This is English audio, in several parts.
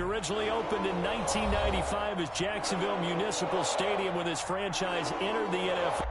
Originally opened in 1995 as Jacksonville Municipal Stadium when this franchise entered the NFL.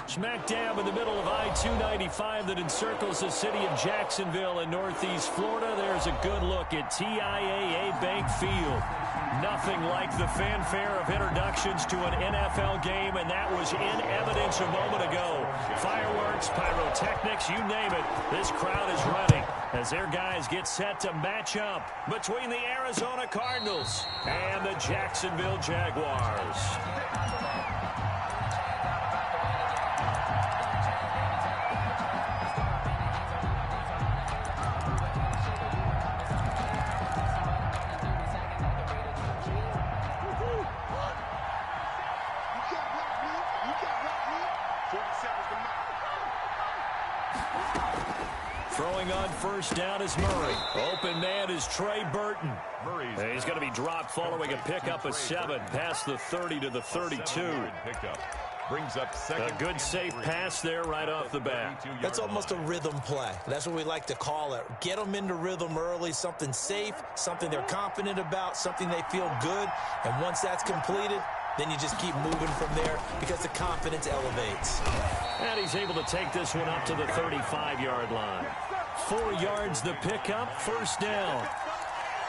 Smack dab in the middle of I-295 that encircles the city of Jacksonville in northeast Florida. There's a good look at TIAA Bank Field. Nothing like the fanfare of introductions to an NFL game, and that was in evidence a moment ago. Fireworks, pyrotechnics, you name it. This crowd is running as their guys get set to match up between the Arizona Cardinals and the Jacksonville Jaguars. Throwing on first down is Murray. Open man is Trey Burton. He's going to be dropped following a pickup of 7 past the 30 to the 32. Brings up second. A good safe pass there right off the bat. That's almost a rhythm play. That's what we like to call it. Get them into rhythm early, something safe, something they're confident about, something they feel good. And once that's completed, then you just keep moving from there because the confidence elevates. And he's able to take this one up to the 35-yard line. 4 yards the pickup, first down.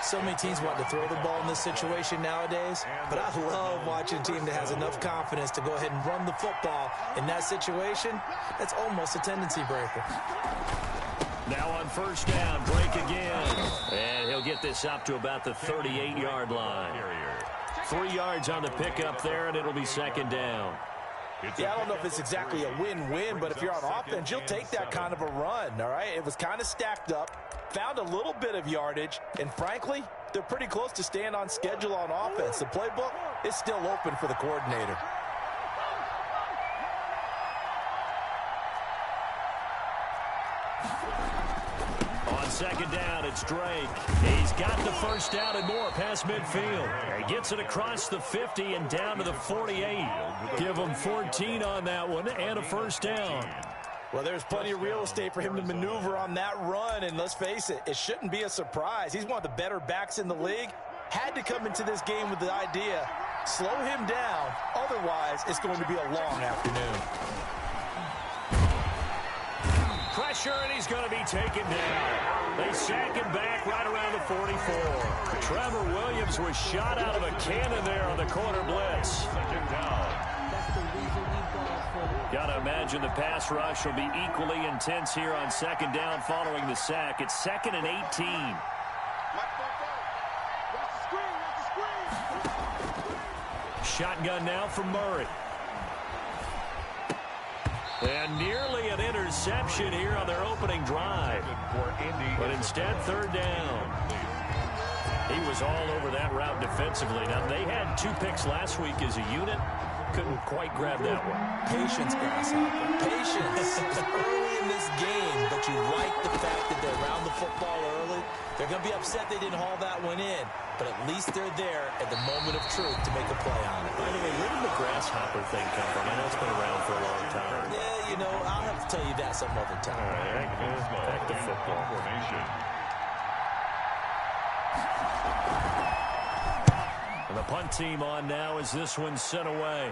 So many teams want to throw the ball in this situation nowadays, but I love watching a team that has enough confidence to go ahead and run the football in that situation. That's almost a tendency breaker. Now on first down, Drake again. And he'll get this up to about the 38-yard line. 3 yards on the pickup there, and it'll be second down. Yeah, I don't know if it's exactly a win-win, but if you're on offense, you'll take that kind of a run, all right? It was kind of stacked up, found a little bit of yardage, and frankly, they're pretty close to staying on schedule on offense. The playbook is still open for the coordinator. On second down, it's Drake. He's got the first down and more past midfield. He gets it across the 50 and down to the 48. Give him 14 on that one and a first down. Well, there's plenty of real estate for him to maneuver on that run, and let's face it, it shouldn't be a surprise. He's one of the better backs in the league. Had to come into this game with the idea, slow him down, otherwise it's going to be a long afternoon. Pressure, and he's going to be taken down. They sack him back right around the 44. Trevor Williams was shot out of a cannon there on the corner blitz. Got to imagine the pass rush will be equally intense here on second down following the sack. It's 2nd and 18. Shotgun now from Murray. And nearly an interception here on their opening drive. But instead, third down. He was all over that route defensively. Now, they had 2 picks last week as a unit. Couldn't quite grab that one. Patience, Grasshopper. Patience. It's early in this game, but you like the fact that they're around the football early. They're going to be upset they didn't haul that one in, but at least they're there at the moment of truth to make a play on it. By the way, where did McGrath grasshopper thing come from? I know it's been around for a long time. Yeah, you know, I'll have to tell you that some other time. All right, back to football. And the punt team on now as this one's sent away.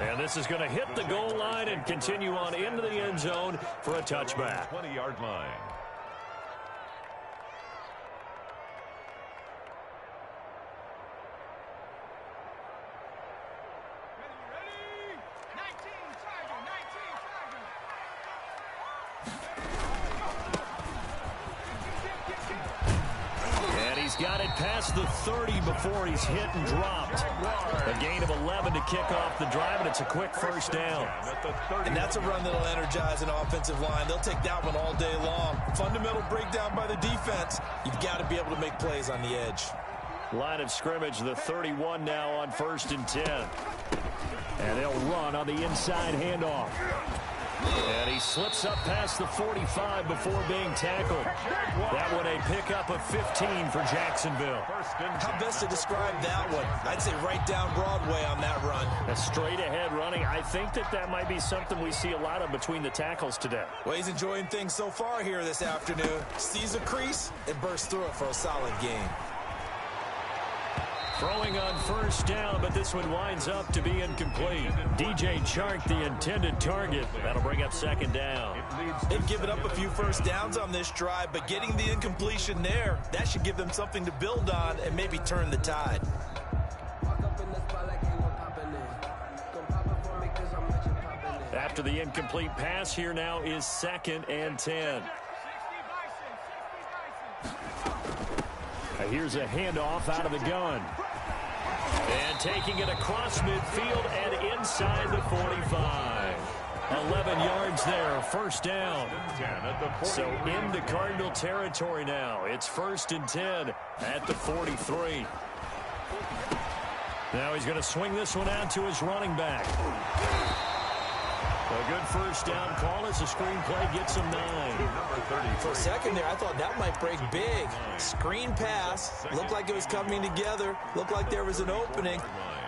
And this is going to hit the goal line and continue on into the end zone for a touchback. 20-yard line. Got it past the 30 before he's hit and dropped. A gain of 11 to kick off the drive, and it's a quick first down. And that's a run that'll energize an offensive line. They'll take that one all day long. Fundamental breakdown by the defense. You've got to be able to make plays on the edge. Line of scrimmage, the 31 now on 1st and 10. And they'll run on the inside handoff. And he slips up past the 45 before being tackled. That one a pickup of 15 for Jacksonville. How best to describe that one? I'd say right down Broadway on that run. A straight ahead running. I think that might be something we see a lot of between the tackles today. Well, he's enjoying things so far here this afternoon. Sees a crease and bursts through it for a solid gain. Throwing on 1st down, but this one winds up to be incomplete. DJ Chark, the intended target. That'll bring up 2nd down. They've given up a few first downs on this drive, but getting the incompletion there, that should give them something to build on and maybe turn the tide. After the incomplete pass, here now is 2nd and 10. Here's a handoff out of the gun. And taking it across midfield and inside the 45. 11 yards there, 1st down. So into Cardinal territory now. It's 1st and 10 at the 43. Now he's going to swing this one out to his running back. A good 1st down call as the screenplay gets him 9. For a second there, I thought that might break big. Screen pass. Looked like it was coming together. Looked like there was an opening.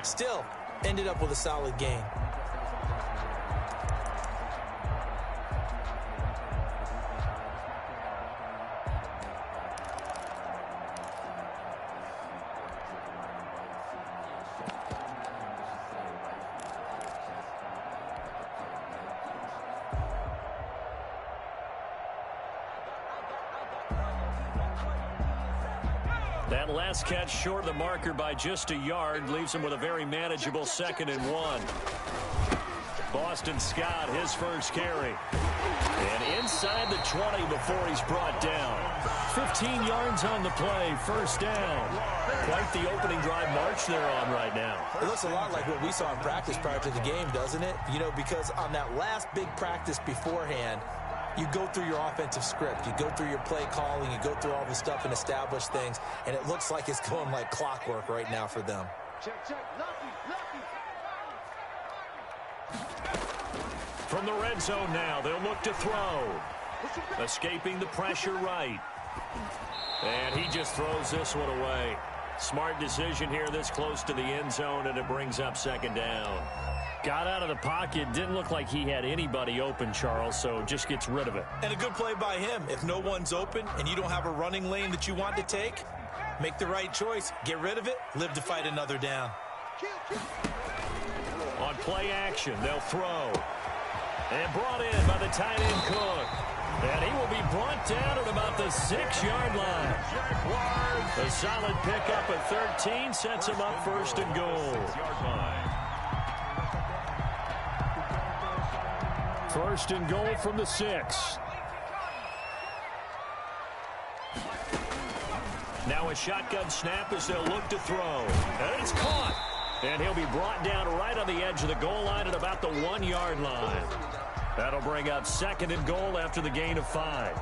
Still, ended up with a solid gain. That last catch short of the marker by just a yard leaves him with a very manageable 2nd and 1. Boston Scott, his first carry. And inside the 20 before he's brought down. 15 yards on the play, 1st down. Quite the opening drive march they're on right now. It looks a lot like what we saw in practice prior to the game, doesn't it? You know, because on that last big practice beforehand, you go through your offensive script. You go through your play calling. You go through all the stuff and establish things. And it looks like it's going like clockwork right now for them. From the red zone now, they'll look to throw. Escaping the pressure right. And he just throws this one away. Smart decision here this close to the end zone, and it brings up 2nd down. Got out of the pocket. Didn't look like he had anybody open, Charles, so just gets rid of it. And a good play by him. If no one's open and you don't have a running lane that you want to take, make the right choice. Get rid of it. Live to fight another down. On play action, they'll throw. And brought in by the tight end Cook. And he will be brought down at about the 6-yard line. A solid pickup at 13 sets him up 1st and goal. 1st and goal from the 6. Now a shotgun snap as they'll look to throw. And it's caught. And he'll be brought down right on the edge of the goal line at about the 1-yard line. That'll bring up 2nd and goal after the gain of 5.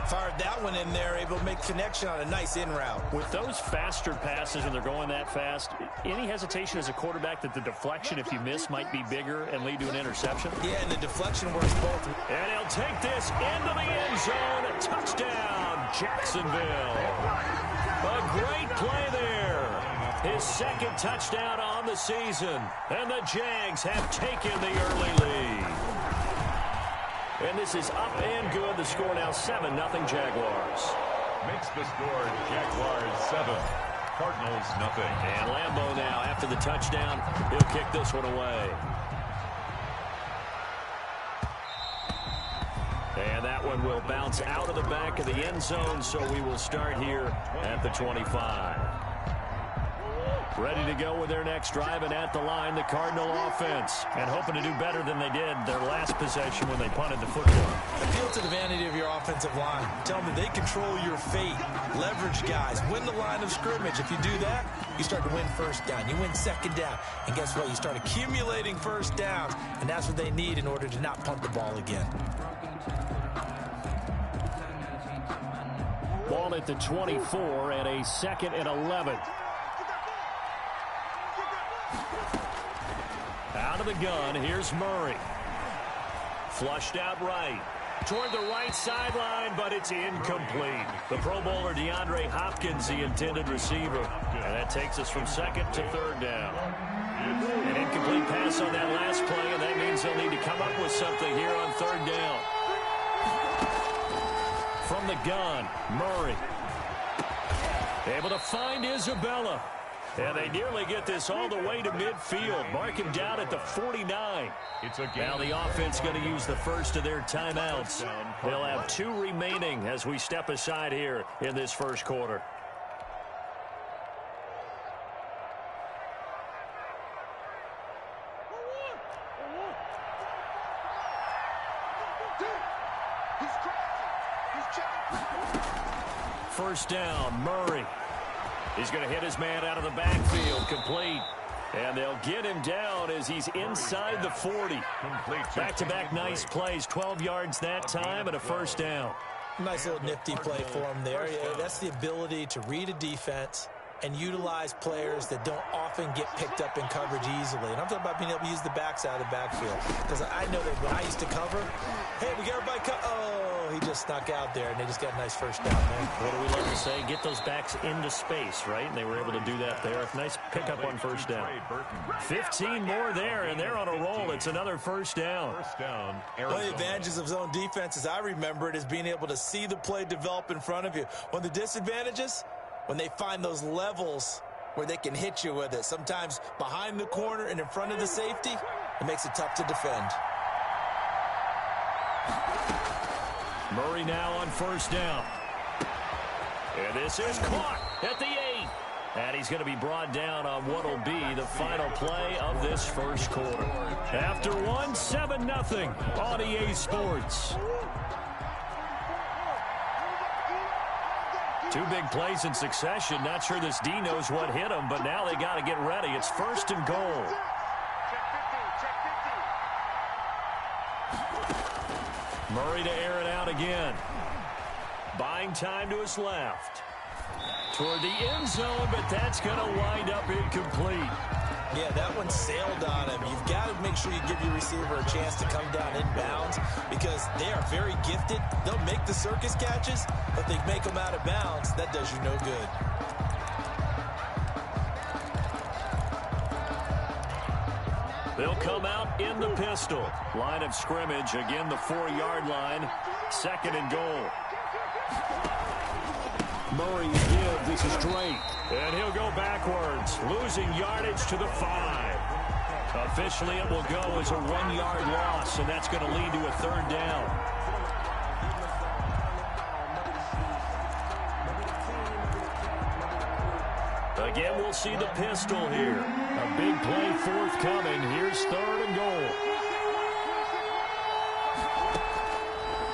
Fired that one in there, able to make connection on a nice in route. With those faster passes and they're going that fast, any hesitation as a quarterback that the deflection, if you miss, might be bigger and lead to an interception? Yeah, and the deflection works both. And he'll take this into the end zone. A touchdown, Jacksonville. A great play there. His second touchdown on the season. And the Jags have taken the early lead. And this is up and good. The score now 7-0 Jaguars. Makes the score Jaguars 7, Cardinals nothing. And Lambeau now, after the touchdown, he'll kick this one away. And that one will bounce out of the back of the end zone, so we will start here at the 25. Ready to go with their next drive, and at the line, the Cardinal offense. And hoping to do better than they did their last possession when they punted the football. Appeal to the vanity of your offensive line. Tell them they control your fate. Leverage guys. Win the line of scrimmage. If you do that, you start to win first down. You win second down. And guess what? You start accumulating first downs. And that's what they need in order to not punt the ball again. Ball at the 24 and a 2nd and 11. Out of the gun, here's Murray. Flushed out right. Toward the right sideline, but it's incomplete. The Pro Bowler DeAndre Hopkins, the intended receiver. And that takes us from 2nd to 3rd down. An incomplete pass on that last play, and that means they'll need to come up with something here on 3rd down. From the gun, Murray. Able to find Isabella. And they nearly get this all the way to midfield. Mark him down at the 49. Now the offense going to use the first of their timeouts. They'll have 2 remaining as we step aside here in this first quarter. First down, Murray. He's going to hit his man out of the backfield, complete. And they'll get him down as he's inside the 40. Back-to-back nice plays, 12 yards that time and a first down. Nice little nifty play for him there. Yeah, that's the ability to read a defense and utilize players that don't often get picked up in coverage easily. And I'm talking about being able to use the backside of the backfield. Because I know that when I used to cover, hey, we got everybody oh, he just snuck out there, and they just got a nice first down there. What do we love to say? Get those backs into space, right? And they were able to do that there. Nice pickup on first down. 15 more there, and they're on a roll. It's another first down. One of the advantages of zone defense, as I remember it, is being able to see the play develop in front of you. One of the disadvantages, when they find those levels where they can hit you with it. Sometimes behind the corner and in front of the safety, it makes it tough to defend. Murray now on first down. And this is caught at the 8. And he's going to be brought down on what will be the final play of this first quarter. After one, 7-0 on EA Sports. 2 big plays in succession. Not sure this D knows what hit him, but now they got to get ready. It's 1st and goal. Murray to air it out again. Buying time to his left. Toward the end zone, but that's going to wind up incomplete. Yeah, that one sailed on him. You've got to make sure you give your receiver a chance to come down inbounds because they are very gifted. They'll make the circus catches, but they make them out of bounds. That does you no good. They'll come out in the pistol. Line of scrimmage, again the 4-yard line. 2nd and goal. Murray gives. This is Drake. And he'll go backwards, losing yardage to the 5. Officially, it will go as a 1-yard loss, and that's going to lead to a 3rd down. Again, we'll see the pistol here. A big play forthcoming. Here's 3rd and goal.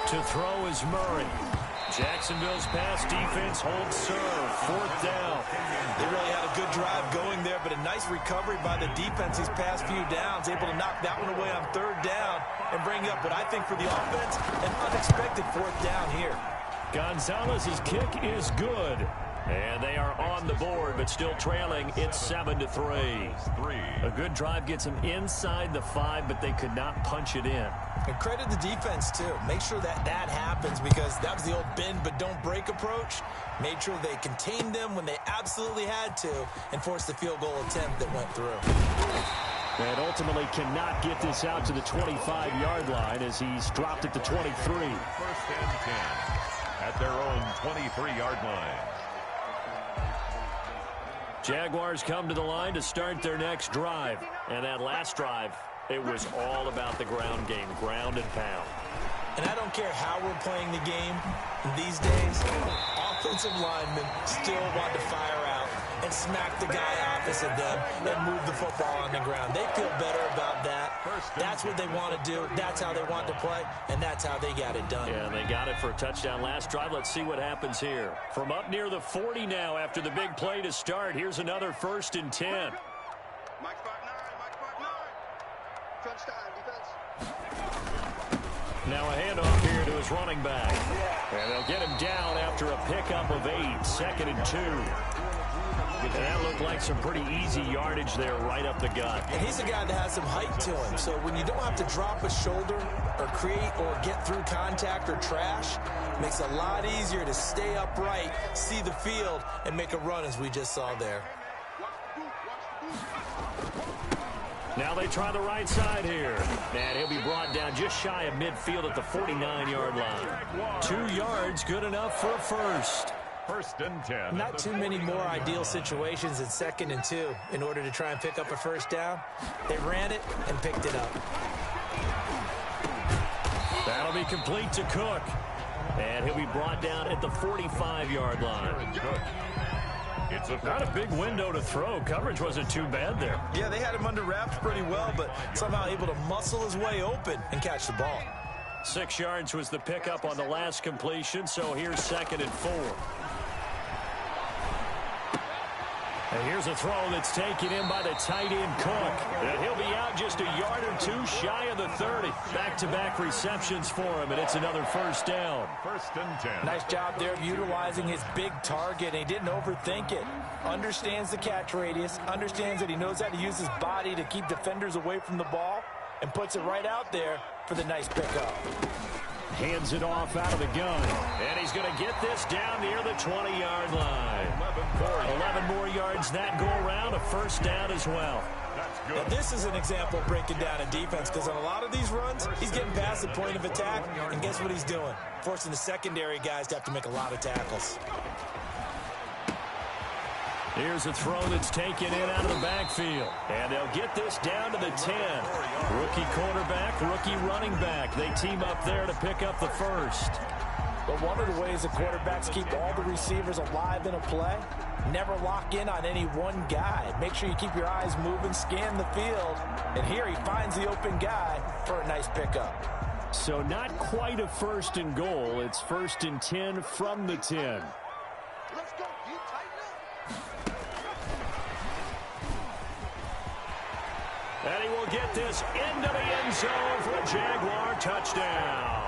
To throw is Murray. Jacksonville's pass defense holds serve. 4th down. They really had a good drive going there, but a nice recovery by the defense these past few downs. Able to knock that one away on 3rd down and bring up what I think for the offense, an unexpected 4th down here. Gonzalez's kick is good. And they are on the board, but still trailing. It's 7-3. A good drive gets them inside the 5, but they could not punch it in. And credit the defense, too. Make sure that happens, because that was the old bend but don't break approach. Made sure they contained them when they absolutely had to and forced the field goal attempt that went through. And ultimately cannot get this out to the 25-yard line as he's dropped it to 23. First and 10 at their own 23-yard line. Jaguars come to the line to start their next drive. And that last drive, it was all about the ground game, ground and pound. And I don't care how we're playing the game these days, offensive linemen still want to fire out and smack the guy opposite them and move the football on the ground. They feel better about that. That's what they want to do. That's how they want to play, and that's how they got it done. Yeah, they got it for a touchdown last drive. Let's see what happens here. From up near the 40 now after the big play to start, here's another 1st and 10. Mike Spark 9, Mike Spark 9. Crunch time, defense. Now a handoff here to his running back. And they'll get him down after a pickup of 8, 2nd and 2. And that looked like some pretty easy yardage there right up the gut. And he's a guy that has some height to him. So when you don't have to drop a shoulder or create or get through contact or trash, it makes it a lot easier to stay upright, see the field, and make a run as we just saw there. Now they try the right side here. And he'll be brought down just shy of midfield at the 49-yard line. 2 yards, good enough for a first. 1st and 10. Not too many more ideal situations in 2nd and 2 in order to try and pick up a first down. They ran it and picked it up. That'll be complete to Cook. And he'll be brought down at the 45-yard line. It's Not a big window to throw. Coverage wasn't too bad there. Yeah, they had him under wraps pretty well, but somehow able to muscle his way open and catch the ball. 6 yards was the pickup on the last completion, so here's 2nd and 4. And here's a throw that's taken in by the tight end Cook. And he'll be out just a yard or 2 shy of the 30. Back-to-back receptions for him, and it's another first down. 1st and 10. Nice job there of utilizing his big target, and he didn't overthink it. Understands the catch radius, understands that he knows how to use his body to keep defenders away from the ball, and puts it right out there for the nice pickup. Hands it off out of the gun. And he's going to get this down near the 20-yard line. 11 more yards that go around, a first down as well. That's good. Now, this is an example of breaking down a defense, because on a lot of these runs, he's getting past the point of attack, and guess what he's doing? Forcing the secondary guys to have to make a lot of tackles. Here's a throw that's taken in out of the backfield. And they'll get this down to the 10. Rookie quarterback, rookie running back. They team up there to pick up the first. But one of the ways the quarterbacks keep all the receivers alive in a play, never lock in on any one guy. Make sure you keep your eyes moving, scan the field. And here he finds the open guy for a nice pickup. So not quite a 1st and goal. It's 1st and 10 from the 10. Let's go, you tighten up. And he will get this into the end zone for a Jaguar touchdown.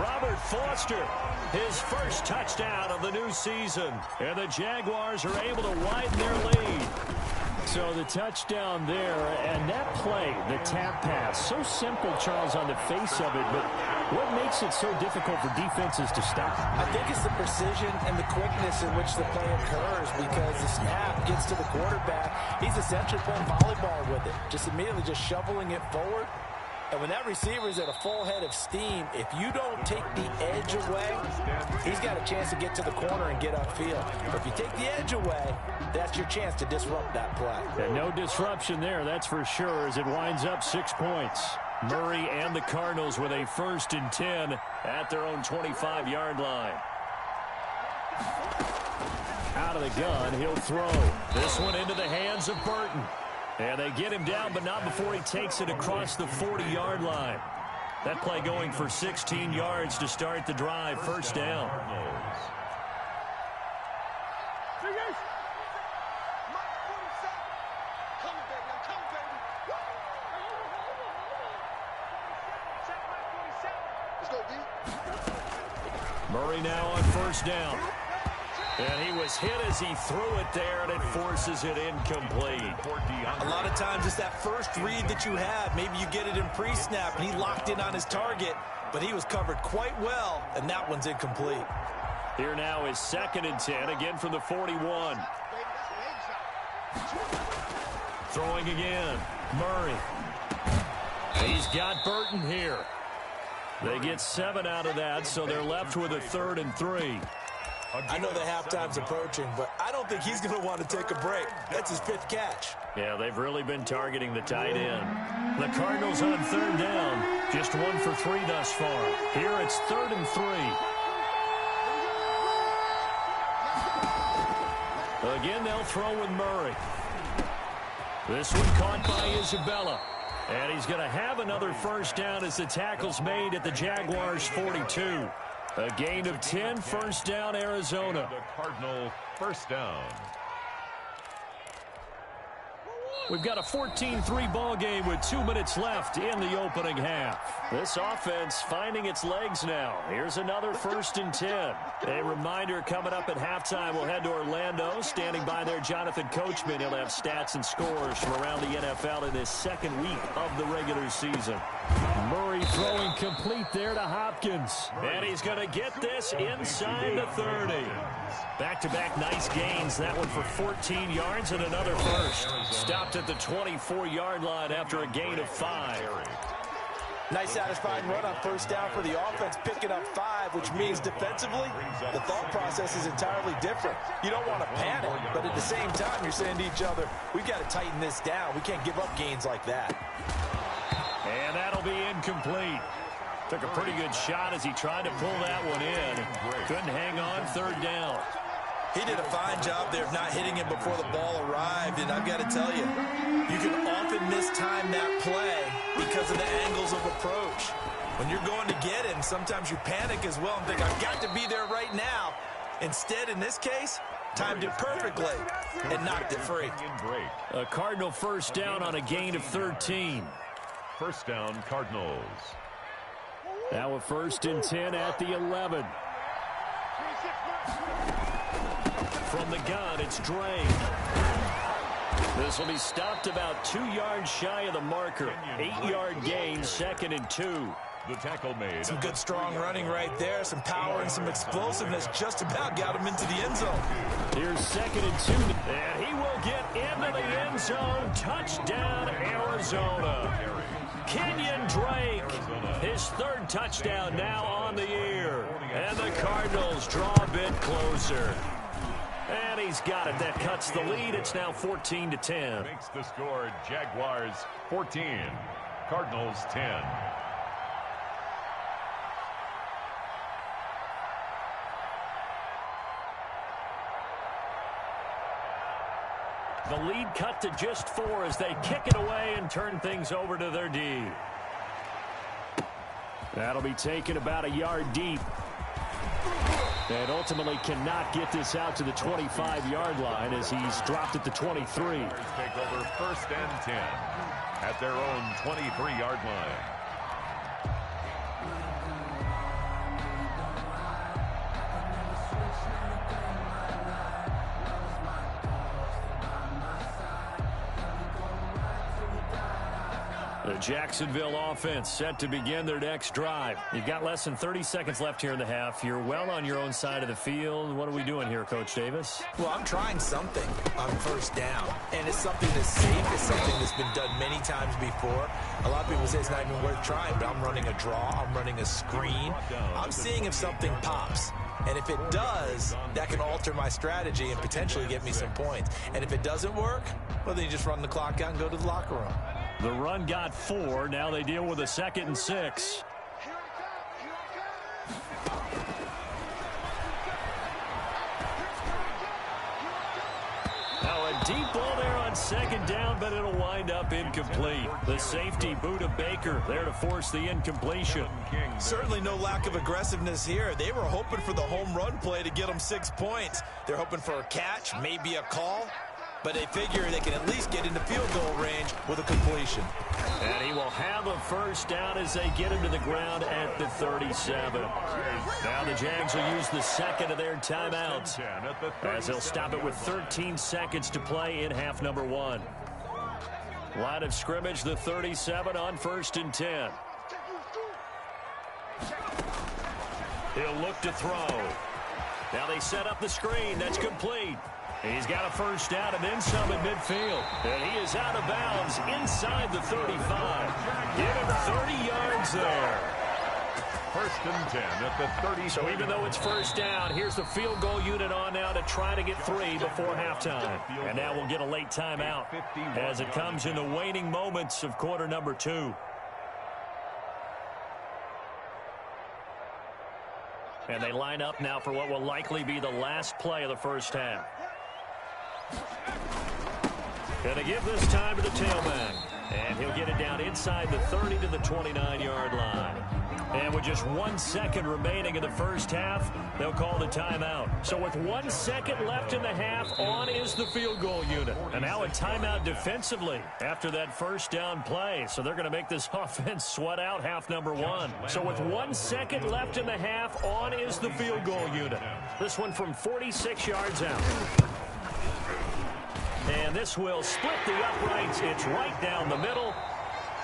Robert Foster, his first touchdown of the new season. And the Jaguars are able to widen their lead. So the touchdown there, and that play, the tap pass, so simple, Charles, on the face of it, but what makes it so difficult for defenses to stop? I think it's the precision and the quickness in which the play occurs, because the snap gets to the quarterback. He's essentially playing volleyball with it, just immediately just shoveling it forward. And when that receiver's at a full head of steam, if you don't take the edge away, he's got a chance to get to the corner and get upfield. But if you take the edge away, that's your chance to disrupt that play. And no disruption there, that's for sure, as it winds up 6 points. Murray and the Cardinals with a 1st and 10 at their own 25-yard line. Out of the gun, he'll throw. This one into the hands of Burton. And they get him down, but not before he takes it across the 40-yard line. That play going for 16 yards to start the drive. First down. Murray now on first down. And he was hit as he threw it there, and it forces it incomplete. A lot of times it's that first read that you have. Maybe you get it in pre-snap, and he locked in on his target, but he was covered quite well, and that one's incomplete. Here now is 2nd and 10, again from the 41. Throwing again, Murray. He's got Burton here. They get 7 out of that, so they're left with a 3rd and 3. I know the halftime's approaching, but I don't think he's going to want to take a break. That's his 5th catch. Yeah, they've really been targeting the tight end. The Cardinals on 3rd down, just 1 for 3 thus far. Here it's 3rd and 3. Again, they'll throw with Murray. This one caught by Isabella. And he's going to have another first down as the tackle's made at the Jaguars' 42. A gain of 10, first down, Arizona. The Cardinal first down. We've got a 14-3 ball game with 2 minutes left in the opening half. This offense finding its legs now. Here's another 1st and 10. A reminder, coming up at halftime, we'll head to Orlando. Standing by there, Jonathan Coachman. He'll have stats and scores from around the NFL in this 2nd week of the regular season. Murray throwing complete there to Hopkins. And he's going to get this inside the 30. Back-to-back nice gains. That one for 14 yards and another first. Stopped at the 24-yard line after a gain of 5. Nice satisfying run on first down for the offense, picking up 5, which means defensively, the thought process is entirely different. You don't want to panic, but at the same time, you're saying to each other, we've got to tighten this down. We can't give up gains like that. And that'll be incomplete. Took a pretty good shot as he tried to pull that one in. Couldn't hang on, 3rd down. He did a fine job there of not hitting him before the ball arrived, and I've got to tell you, you can often mistime that play because of the angles of approach. When you're going to get him, sometimes you panic as well and think, I've got to be there right now. Instead, in this case, timed it perfectly and knocked it free. A Cardinal first down on a gain of 13. First down, Cardinals. Now a 1st and 10 at the 11. From the gun, it's Dre. This will be stopped about 2 yards shy of the marker. 8-yard gain, 2nd and 2. The tackle made. Some good strong running right there. Some power and some explosiveness just about got him into the end zone. Here's 2nd and 2. And he will get into the end zone. Touchdown, Arizona. Kenyon Drake, his 3rd touchdown now on the year. And the Cardinals draw a bit closer. And he's got it. That cuts the lead. It's now 14-10. Makes the score Jaguars 14, Cardinals 10. The lead cut to just 4 as they kick it away and turn things over to their D. That'll be taken about a yard deep. And ultimately cannot get this out to the 25-yard line as he's dropped at the 23. Take over 1st and 10 at their own 23-yard line. The Jacksonville offense set to begin their next drive. You've got less than 30 seconds left here in the half. You're well on your own side of the field. What are we doing here, Coach Davis? Well, I'm trying something on first down, and it's something that's safe. It's something that's been done many times before. A lot of people say it's not even worth trying, but I'm running a draw. I'm running a screen. I'm seeing if something pops. And if it does, that can alter my strategy and potentially get me some points. And if it doesn't work, well, then you just run the clock out and go to the locker room. The run got 4. Now they deal with a 2nd and 6. Now a deep ball there on 2nd down, but it'll wind up incomplete. The safety, Buda Baker, there to force the incompletion. Certainly no lack of aggressiveness here. They were hoping for the home run play to get them 6 points. They're hoping for a catch, maybe a call. But they figure they can at least get into field goal range with a completion. And he will have a first down as they get him to the ground at the 37. Now the Jags will use the second of their timeouts as they'll stop it with 13 seconds to play in half number 1. Line of scrimmage, the 37 on 1st and 10. He'll look to throw. Now they set up the screen. That's complete. He's got a first down and then some at midfield. And he is out of bounds inside the 35. Give him 30 yards there. 1st and 10 at the 30. So even though it's first down, here's the field goal unit on now to try to get 3 before halftime. And now we'll get a late timeout as it comes in the waning moments of quarter number 2. And they line up now for what will likely be the last play of the first half. Gonna give this time to the tailback. And he'll get it down inside the 30 to the 29-yard line. And with just 1 second remaining in the first half, they'll call the timeout. So with 1 second left in the half, on is the field goal unit. And now a timeout defensively after that first down play. So they're going to make this offense sweat out half number 1. So with 1 second left in the half, on is the field goal unit. This one from 46 yards out. And this will split the uprights. It's right down the middle.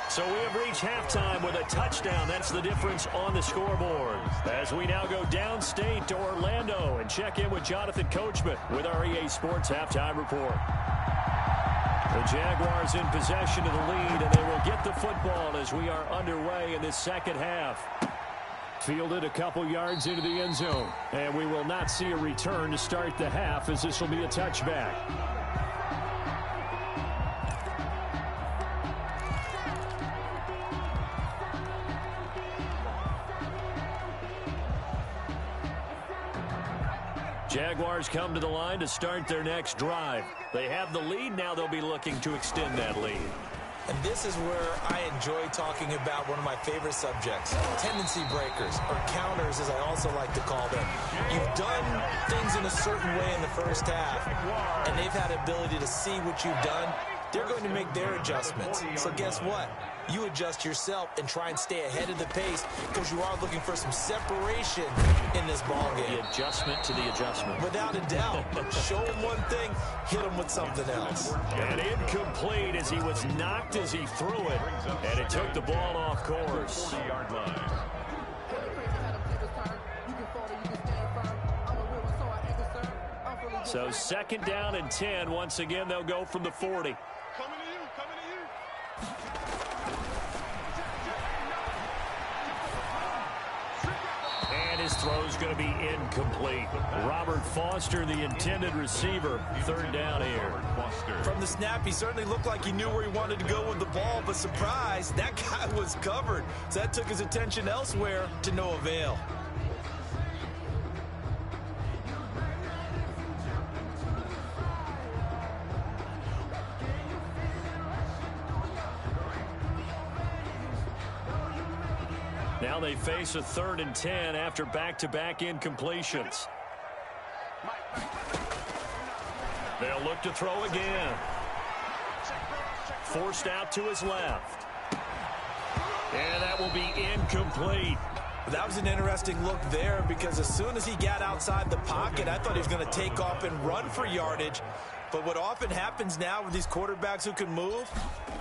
So we have reached halftime with a touchdown. That's the difference on the scoreboard. As we now go downstate to Orlando and check in with Jonathan Coachman with our EA Sports Halftime Report. The Jaguars in possession of the lead, and they will get the football as we are underway in this second half. Fielded a couple yards into the end zone, and we will not see a return to start the half as this will be a touchback. Jaguars come to the line to start their next drive. They have the lead. Now they'll be looking to extend that lead. And this is where I enjoy talking about one of my favorite subjects, tendency breakers, or counters as I also like to call them. You've done things in a certain way in the first half, and they've had the ability to see what you've done. They're going to make their adjustments. So guess what? You adjust yourself and try and stay ahead of the pace because you are looking for some separation in this ball game. The adjustment to the adjustment. Without a doubt. Show him one thing, hit him with something else. And incomplete as he was knocked as he threw it. And it took the ball off course. 40-yard line. So 2nd down and 10. Once again, they'll go from the 40. Coming to you, coming to you. And his throw's going to be incomplete. Robert Foster, the intended receiver. 3rd down here. From the snap, he certainly looked like he knew where he wanted to go with the ball, but surprise, that guy was covered. So that took his attention elsewhere to no avail. Now they face a 3rd and 10 after back-to-back incompletions. They'll look to throw again. Forced out to his left. And that will be incomplete. That was an interesting look there because as soon as he got outside the pocket, I thought he was going to take off and run for yardage. But what often happens now with these quarterbacks who can move,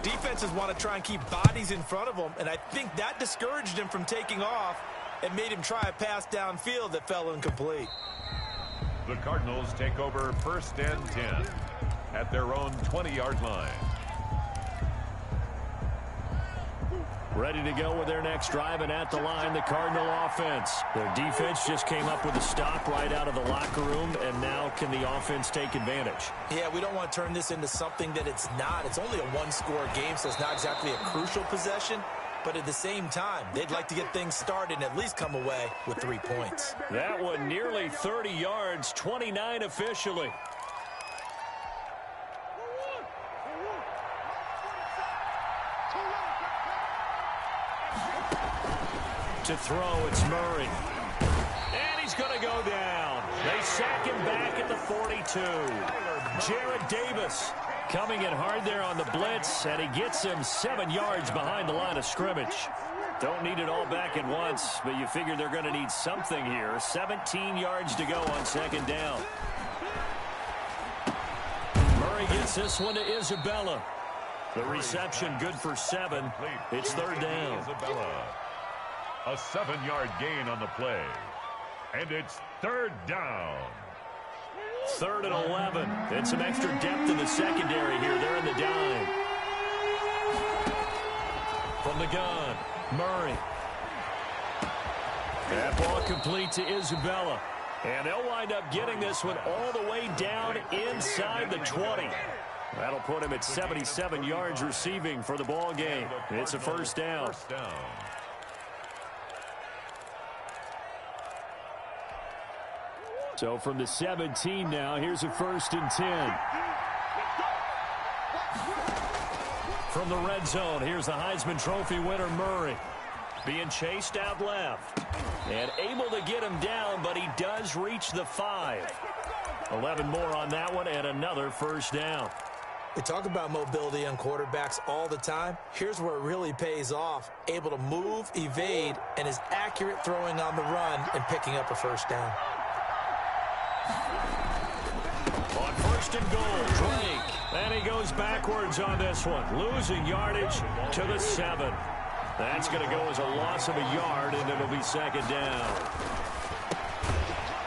defenses want to try and keep bodies in front of them, and I think that discouraged him from taking off and made him try a pass downfield that fell incomplete. The Cardinals take over 1st and 10 at their own 20-yard line. Ready to go with their next drive, and at the line, the Cardinal offense. Their defense just came up with a stop right out of the locker room, and now can the offense take advantage? Yeah, we don't want to turn this into something that it's not. It's only a one-score game, so it's not exactly a crucial possession. But at the same time, they'd like to get things started and at least come away with 3 points. That one nearly 30 yards, 29 officially. To throw, it's Murray. And he's going to go down. They sack him back at the 42. Jared Davis Coming in hard there on the blitz, and he gets him 7 yards behind the line of scrimmage. Don't need it all back at once, but you figure they're going to need something here. 17 yards to go on second down. Murray gets this one to Isabella. The reception good for 7. It's third down. Isabella. A 7-yard gain on the play. And it's third down. 3rd and 11. And some extra depth in the secondary here. They're in the dime. From the gun, Murray. That ball complete to Isabella. And they'll wind up getting this one all the way down inside the 20. That'll put him at 77 yards receiving for the ball game. It's a first down. So from the 17 now, here's a 1st and 10. From the red zone, here's the Heisman Trophy winner, Murray. Being chased out left. And able to get him down, but he does reach the 5. 11 more on that one, and another first down. We talk about mobility on quarterbacks all the time. Here's where it really pays off. Able to move, evade, and is accurate throwing on the run and picking up a first down. On 1st and goal, Drake. And he goes backwards on this one. Losing yardage to the 7. That's going to go as a loss of a yard, and it'll be second down.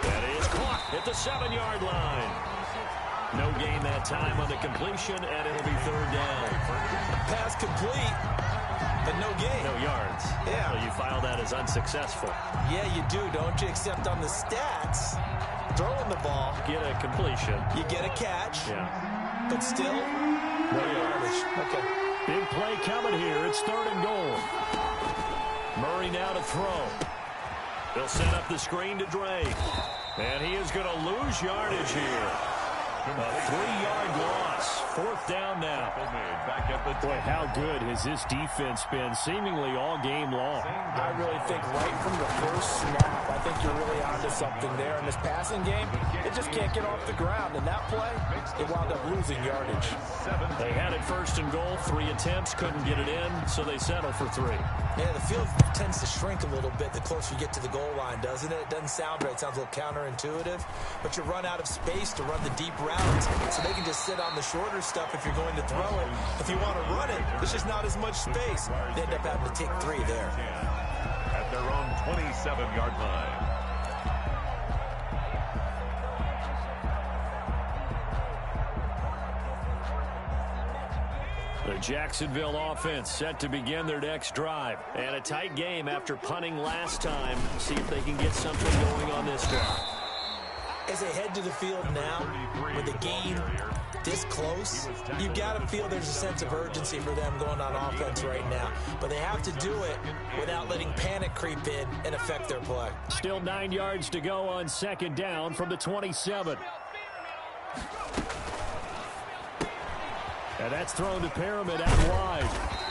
That is caught at the 7-yard line. No gain that time on the completion, and it'll be third down. Pass complete, but no gain. No yards. Yeah. So you file that as unsuccessful. Yeah, you do, don't you? Except on the stats, throwing the ball. Get a completion. You get a catch. Yeah. But still, no yardage. Okay. Big play coming here. It's 3rd and goal. Murray now to throw. They'll set up the screen to Drake. And he is going to lose yardage here. A 3-yard loss. 4th down now. Boy, how good has this defense been seemingly all game long? I really think right from the first snap, I think you're really onto something there. In this passing game, it just can't get off the ground. In that play, it wound up losing yardage. They had it 1st and goal. 3 attempts, couldn't get it in, so they settle for 3. Yeah, the field tends to shrink a little bit the closer you get to the goal line, doesn't it? It doesn't sound right. It sounds a little counterintuitive. But you run out of space to run the deep routes, so they can just sit on the shorter stuff if you're going to throw it. If you want to run it, there's just not as much space. They end up having to take 3 there. At their own 27-yard line. The Jacksonville offense set to begin their next drive. And a tight game after punting last time. See if they can get something going on this drive. As they head to the field now, with the game this close, you've got to feel there's a sense of urgency for them going on offense right now. But they have to do it without letting panic creep in and affect their play. Still 9 yards to go on second down from the 27. And that's thrown to Pyramid out wide.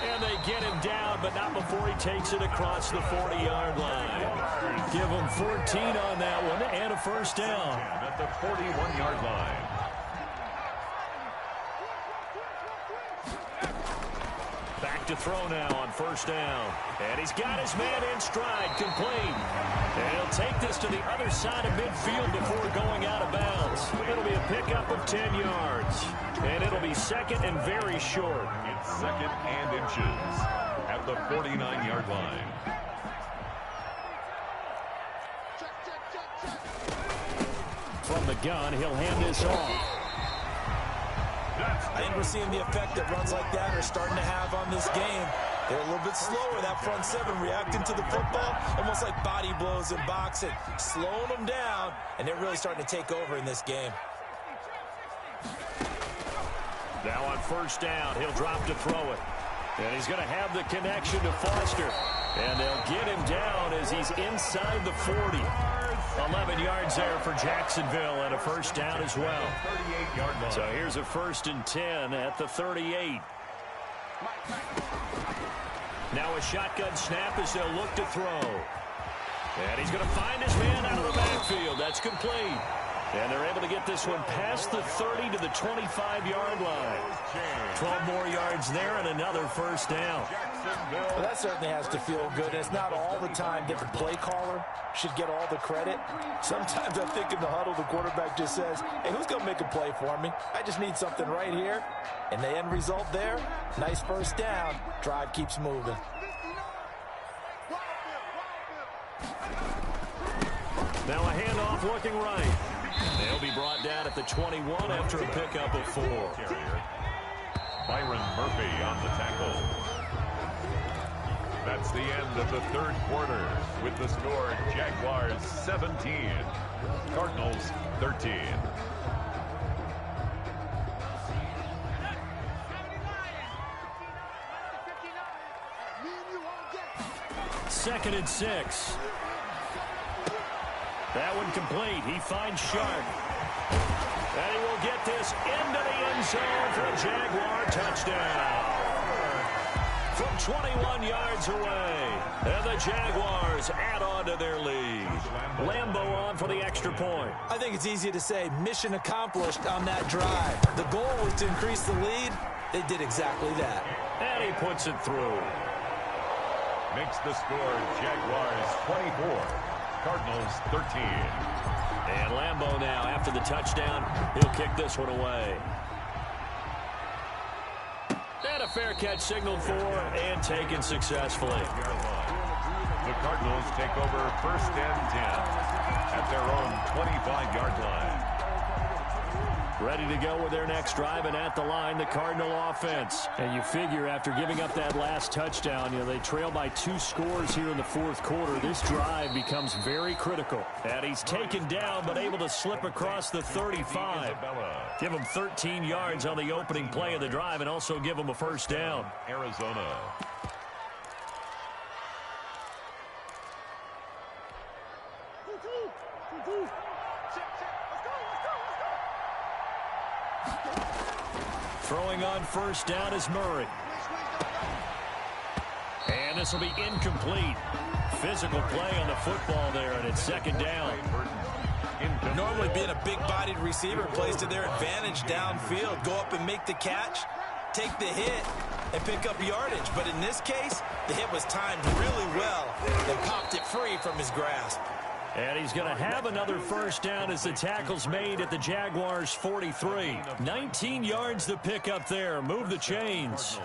And they get him down, but not before he takes it across the 40-yard line. Give him 14 on that one and a first down. At the 41-yard line. Back to throw now on first down. And he's got his man in stride, complete. And he'll take this to the other side of midfield before going out of bounds. It'll be a pickup of 10 yards. And it'll be second and very short. It's 2nd and inches at the 49-yard line. From the gun, he'll hand this off. I think we're seeing the effect that runs like that are starting to have on this game. They're a little bit slower, that front 7, reacting to the football, almost like body blows in boxing, slowing them down, and they're really starting to take over in this game. Now on first down, he'll drop to throw it. And he's going to have the connection to Foster. And they'll get him down as he's inside the 40. 11 yards there for Jacksonville and a first down as well. So here's a 1st and 10 at the 38. Now a shotgun snap as they'll look to throw. And he's going to find his man out of the backfield. That's complete. And they're able to get this one past the 30 to the 25-yard line. 12 more yards there and another first down. Well, that certainly has to feel good. It's not all the time that the play caller should get all the credit. Sometimes I think in the huddle, the quarterback just says, hey, who's going to make a play for me? I just need something right here. And the end result there, nice first down. Drive keeps moving. Now a handoff looking right. They'll be brought down at the 21 after a pickup of 4. Byron Murphy on the tackle. That's the end of the third quarter with the score Jaguars 17, Cardinals 13. Second and 6. That one complete. He finds Sharp. And he will get this into the end zone for a Jaguar touchdown. From 21 yards away. And the Jaguars add on to their lead. Lambo on for the extra point. I think it's easy to say mission accomplished on that drive. The goal was to increase the lead. They did exactly that. And he puts it through. Makes the score Jaguars 24. Cardinals 13. And Lambo now, after the touchdown, he'll kick this one away. And a fair catch signaled for and taken successfully. The Cardinals take over first and 10 at their own 25-yard line. Ready to go with their next drive, and at the line, the Cardinal offense. And you figure after giving up that last touchdown, they trail by 2 scores here in the fourth quarter. This drive becomes very critical. And he's taken down, but able to slip across the 35. Give him 13 yards on the opening play of the drive, and also give him a first down. Arizona. Throwing on first down is Murray. And this will be incomplete. Physical play on the football there, and it's second down. Normally being a big-bodied receiver plays to their advantage downfield. Go up and make the catch, take the hit, and pick up yardage. But in this case, the hit was timed really well. They popped it free from his grasp. And he's going to have another first down as the tackle's made at the Jaguars' 43. 19 yards to pick up there. Move the chains.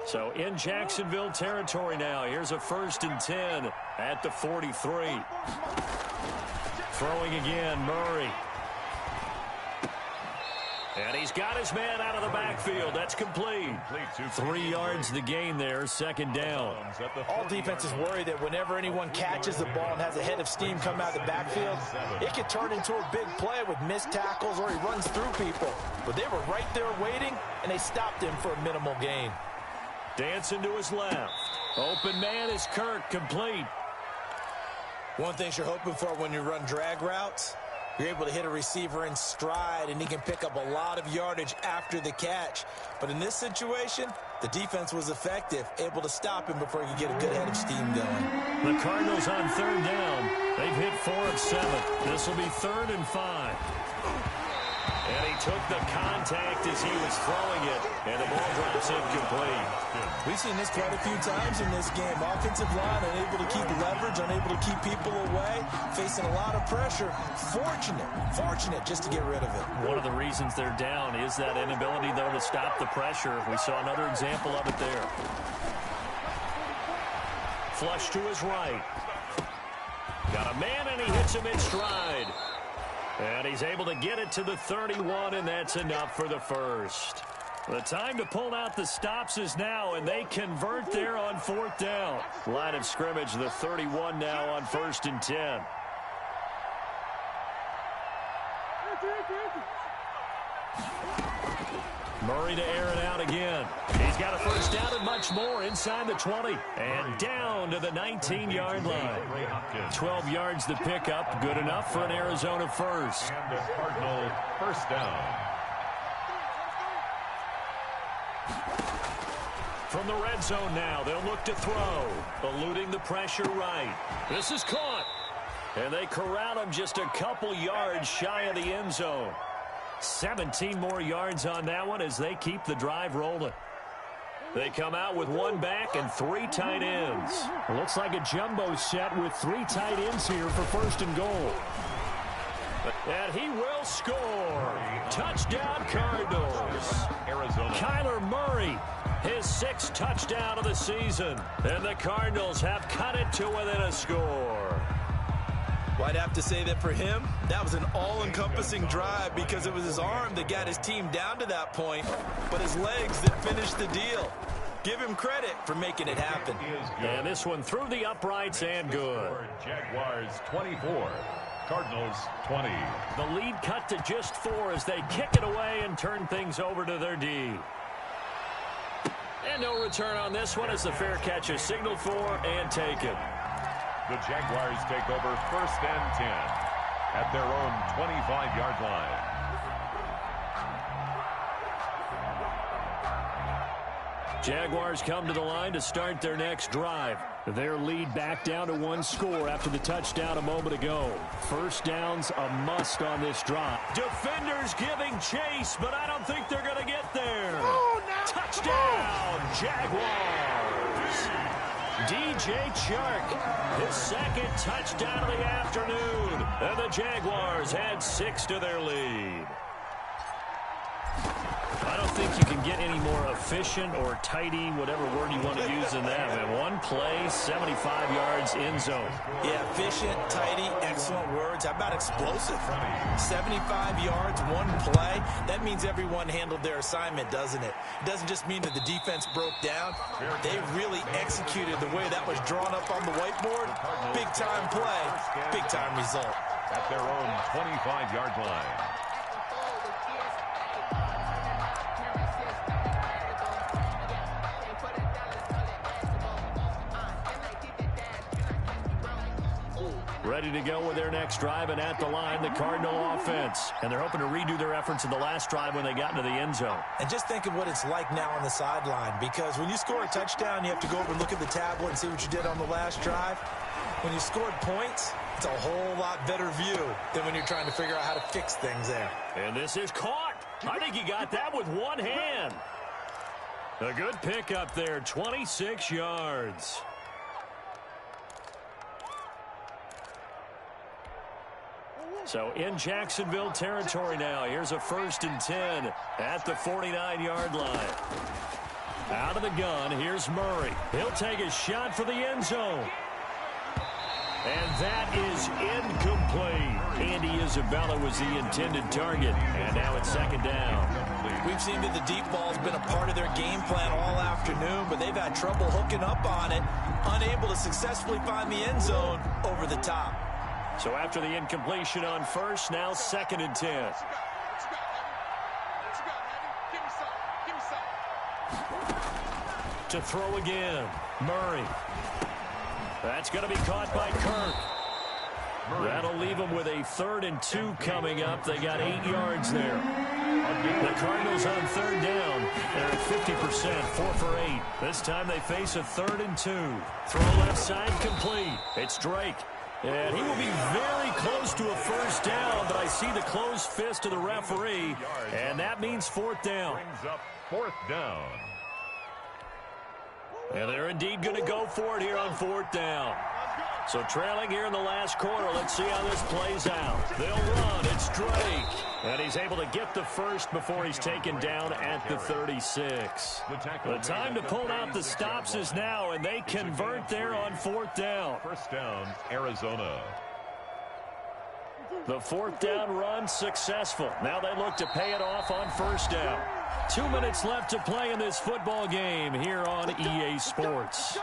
So in Jacksonville territory now. Here's a first and 10 at the 43. Throwing again, Murray. And he's got his man out of the backfield. That's complete. 3 yards the gain there, second down. All defenses worry that whenever anyone catches the ball and has a head of steam come out of the backfield, it could turn into a big play with missed tackles or he runs through people. But they were right there waiting, and they stopped him for a minimal gain. Dancing to his left. Open man is Kirk, complete. One thing you're hoping for when you run drag routes, you're able to hit a receiver in stride, and he can pick up a lot of yardage after the catch. But in this situation, the defense was effective, able to stop him before he could get a good head of steam going. The Cardinals on third down. They've hit 4 of 7. This will be 3rd and 5. And he took the contact as he was throwing it, and the ball drops incomplete. We've seen this quite a few times in this game. Offensive line unable to keep leverage, unable to keep people away, facing a lot of pressure. Fortunate just to get rid of it. One of the reasons they're down is that inability, though, to stop the pressure. We saw another example of it there. Flush to his right. Got a man, and he hits him in stride. And he's able to get it to the 31, and that's enough for the first. The time to pull out the stops is now, and they convert there on 4th down. Line of scrimmage, the 31 now on 1st and 10. Murray to air it out again. He's got a first down and much more inside the 20. And down to the 19-yard line. 12 yards to pick up. Good enough for an Arizona first. And a Cardinal first down. From the red zone now, they'll look to throw. Eluding the pressure right. This is caught. And they corral him just a couple yards shy of the end zone. 17 more yards on that one as they keep the drive rolling. They come out with one back and 3 tight ends. Looks like a jumbo set with 3 tight ends here for first and goal. And he will score. Touchdown, Cardinals. Arizona. Kyler Murray, his 6th touchdown of the season. And the Cardinals have cut it to within a score. Well, I'd have to say that for him, that was an all-encompassing drive because it was his arm that got his team down to that point, but his legs that finished the deal. Give him credit for making it happen. And this one through the uprights and good. Jaguars 24. Cardinals 20. The lead cut to just 4 as they kick it away and turn things over to their D. And no return on this one as the fair catch is signaled for and taken. The Jaguars take over 1st and 10 at their own 25-yard line. Jaguars come to the line to start their next drive. Their lead back down to 1 score after the touchdown a moment ago. First down's a must on this drive. Defenders giving chase, but I don't think they're going to get there. Touchdown, Jaguars. DJ Chark, his 2nd touchdown of the afternoon. And the Jaguars add 6 to their lead. I don't think you can get any more efficient or tidy, whatever word you want to use in that. Man, 1 play, 75 yards, end zone. Yeah, efficient, tidy, excellent words. How about explosive? 75 yards, 1 play. That means everyone handled their assignment, doesn't it? It doesn't just mean that the defense broke down. They really executed the way that was drawn up on the whiteboard. Big-time play, big-time result. At their own 25-yard line. Ready to go with their next drive, and at the line, the Cardinal offense. And they're hoping to redo their efforts in the last drive when they got into the end zone. And just think of what it's like now on the sideline, because when you score a touchdown, you have to go over and look at the tablet and see what you did on the last drive. When you scored points, it's a whole lot better view than when you're trying to figure out how to fix things there. And this is caught. I think he got that with one hand. A good pickup there, 26 yards. So in Jacksonville territory now. Here's a 1st and 10 at the 49-yard line. Out of the gun, here's Murray. He'll take a shot for the end zone. And that is incomplete. Andy Isabella was the intended target. And now it's 2nd down. We've seen that the deep ball's been a part of their game plan all afternoon, but they've had trouble hooking up on it, unable to successfully find the end zone over the top. So after the incompletion on 1st, now 2nd and 10. To throw again, Murray. That's going to be caught by Kirk. That'll leave them with a 3rd and 2 coming up. They got 8 yards there. The Cardinals on 3rd down. They're at 50%, 4 for 8. This time they face a 3rd and 2. Throw left side complete. It's Drake. And he will be very close to a 1st down, but I see the closed fist of the referee, and that means 4th down. Brings up 4th down. And they're indeed going to go for it here on 4th down. So trailing here in the last quarter, let's see how this plays out. They'll run. It's Drake. And he's able to get the 1st before he's taken down at the 36. The time to pull out the stops is now, and they convert there on 4th down. 1st down, Arizona. The 4th down run successful. Now they look to pay it off on 1st down. 2 minutes left to play in this football game here on EA Sports.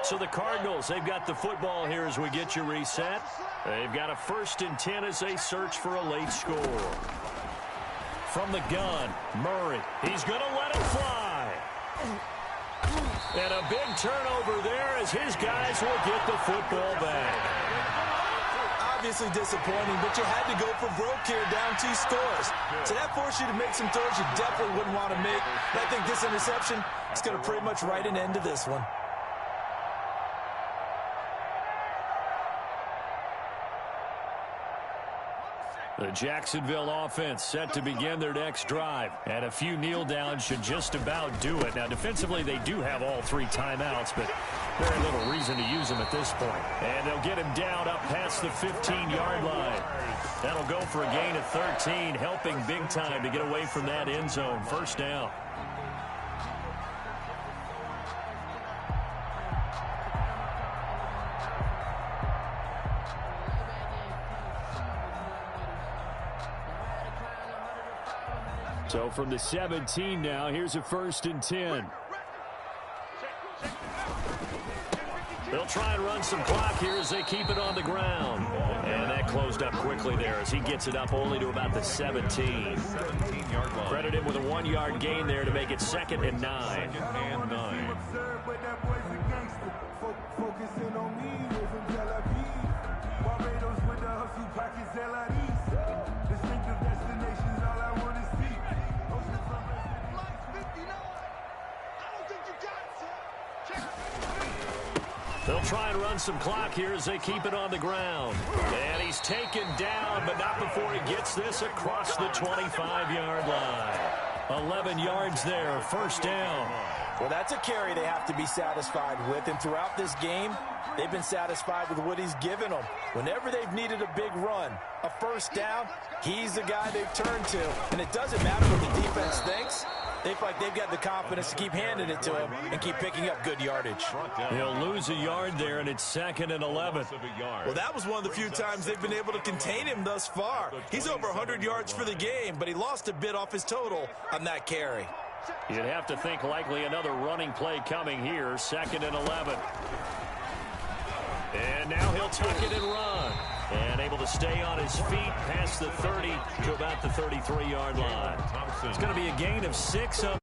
So the Cardinals, they've got the football here as we get you reset. They've got a 1st and 10 as they search for a late score. From the gun, Murray. He's going to let it fly. And a big turnover there as his guys will get the football back. obviously disappointing, but you had to go for broke here, down 2 scores. So that forced you to make some throws you definitely wouldn't want to make. And I think this interception is going to pretty much write an end to this one. The Jacksonville offense set to begin their next drive. And a few kneel downs should just about do it. Now, defensively, they do have all 3 timeouts, but very little reason to use them at this point. And they'll get him down up past the 15-yard line. That'll go for a gain of 13, helping big time to get away from that end zone. First down. So from the 17 now, here's a 1st and 10. They'll try and run some clock here as they keep it on the ground. And that closed up quickly there as he gets it up only to about the 17. 17-yard line. Credit him with a 1-yard gain there to make it 2nd and 9. 2nd and 9. They'll try and run some clock here as they keep it on the ground. And he's taken down, but not before he gets this across the 25-yard line. 11 yards there, 1st down. Well, that's a carry they have to be satisfied with. And throughout this game, they've been satisfied with what he's given them. Whenever they've needed a big run, a 1st down, he's the guy they've turned to. And it doesn't matter what the defense thinks. They feel like they've got the confidence to keep handing it to him and keep picking up good yardage. He'll lose a yard there, and it's 2nd and 11. Well, that was one of the few times they've been able to contain him thus far. He's over 100 yards for the game, but he lost a bit off his total on that carry. You'd have to think likely another running play coming here, 2nd and 11. And now he'll tuck it and run. And able to stay on his feet past the 30 to about the 33-yard line. It's going to be a gain of 6 on